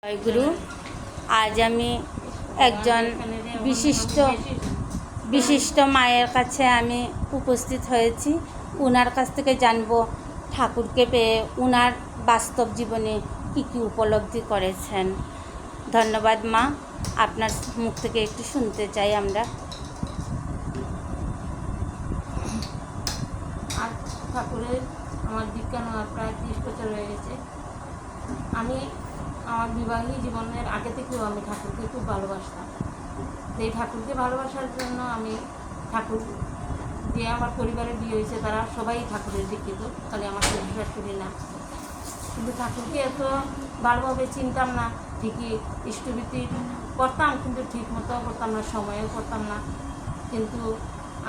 জয়গুরু। আজ আমি একজন বিশিষ্ট মায়ের কাছে আমি উপস্থিত হয়েছি। ওনার কাছ থেকে জানবো ঠাকুরকে পেয়ে ওনার বাস্তব জীবনে কী কী উপলব্ধি করেছেন। ধন্যবাদ মা, আপনার মুখ থেকে একটু শুনতে চাই আমরা। আর ঠাকুরের আমার দীক্ষা নেওয়ার প্রায় 30 বছর হয়ে গেছে। আমি আমার বিবাহী জীবনের আগে থেকেও আমি ঠাকুরকে খুব ভালোবাসতাম। এই ঠাকুরকে ভালোবাসার জন্য আমি ঠাকুর যে আমার পরিবারে বিয়ে হয়েছে তারা সবাই ঠাকুরের দীক্ষিত, খালি আমার শাশুড়ি না। কিন্তু ঠাকুরকে এত ভালোভাবে চিনতাম না, ঠিকই ইষ্টভীতি করতাম কিন্তু ঠিক মতো করতাম না, সময়েও করতাম না। কিন্তু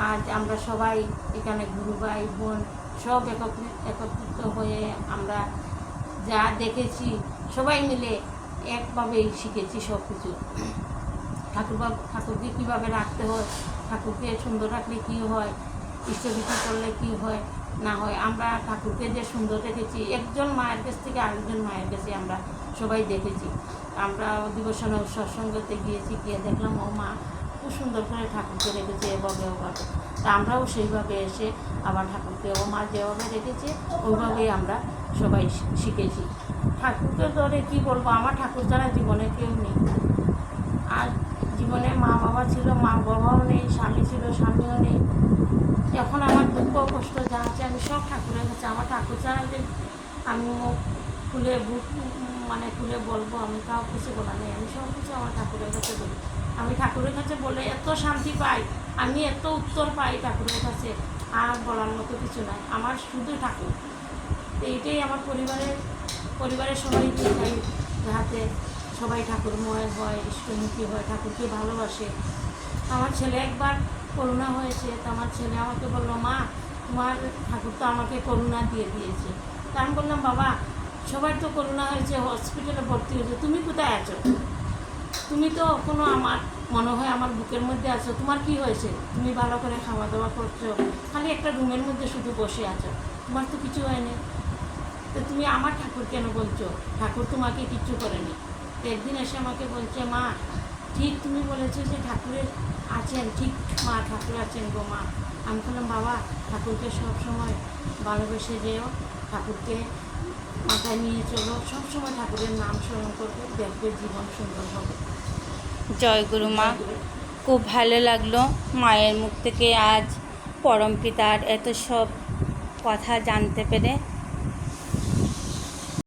আজ আমরা সবাই এখানে গুরু ভাই বোন সব একত্রিত হয়ে আমরা যা দেখেছি সবাই মিলে একভাবেই শিখেছি সব কিছু। ঠাকুরকে কীভাবে রাখতে হয়, ঠাকুরকে সুন্দর রাখলে কী হয়, ইষ্টভীতি করলে কী হয় না হয়, আমরা ঠাকুরকে যে সুন্দর রেখেছি একজন মায়ের কাছ থেকে আরেকজন মায়ের কাছে আমরা সবাই দেখেছি। আমরা অধিবেশনে সৎসঙ্গতে গিয়েছি, গিয়ে দেখলাম ও মা খুব সুন্দর করে ঠাকুরকে রেখেছে এভাবে ওভাবে। তা আমরাও সেইভাবে এসে আবার ঠাকুরকে ও মা যেভাবে রেখেছে ওইভাবেই আমরা সবাই শিখেছি। ঠাকুরকে ধরে কী বলবো, আমার ঠাকুর ছাড়া জীবনে কেউ নেই। আর জীবনে মা বাবা ছিল, মা বাবাও নেই, স্বামী ছিল, স্বামীও নেই। এখন আমার দুঃখ কষ্ট যা আছে আমি সব ঠাকুরের কাছে, আমার ঠাকুর ছাড়া যে আমি মুখ খুলে খুলে বলবো, আমি কাউ কিছু বলা নেই। আমি সব কিছু আমার ঠাকুরের কাছে বলি। আমি ঠাকুরের কাছে বলে এত শান্তি পাই, আমি এত উত্তর পাই ঠাকুরের কাছে, আর বলার মতো কিছু নাই। আমার শুধু ঠাকুর। এইটাই আমার পরিবারের সবাই চাই যাতে সবাই ঠাকুরময় হয়, ইষ্টমুখী হয়, ঠাকুরকে ভালোবাসে। আমার ছেলে একবার করোনা হয়েছে, তো আমার ছেলে আমাকে বললো, মা তোমার ঠাকুর তো আমাকে করোনা দিয়ে দিয়েছে। তা আমি বললাম, বাবা সবাই তো করোনা হয়েছে, হসপিটালে ভর্তি হয়েছে, তুমি কোথায় আছো? তুমি তো কোনো আমার মনে হয় আমার বুকের মধ্যে আছো, তোমার কি হয়েছে? তুমি ভালো করে খাওয়া দাওয়া করছো, খালি একটা রুমের মধ্যে শুধু বসে আছো, তোমার তো কিছু হয়নি। তো তুমি আমার ঠাকুর কেন বলছো? ঠাকুর তোমাকে কিচ্ছু করেনি। তো একদিন এসে আমাকে বলছে, মা ঠিক তুমি বলেছো যে ঠাকুরের আছেন, ঠিক মা ঠাকুর আছেন গো মা। আমি বললাম, বাবা ঠাকুরকে সবসময় ভালোবেসে যেও, ঠাকুরকে মাথায় নিয়ে চলো, সবসময় ঠাকুরের নাম স্মরণ করবে, দেখবে জীবন সুন্দর হবে। জয় গুরু মা, খুব ভালো লাগলো মায়ের মুখ থেকে আজ পরমপিতার এত সব কথা জানতে পেরে।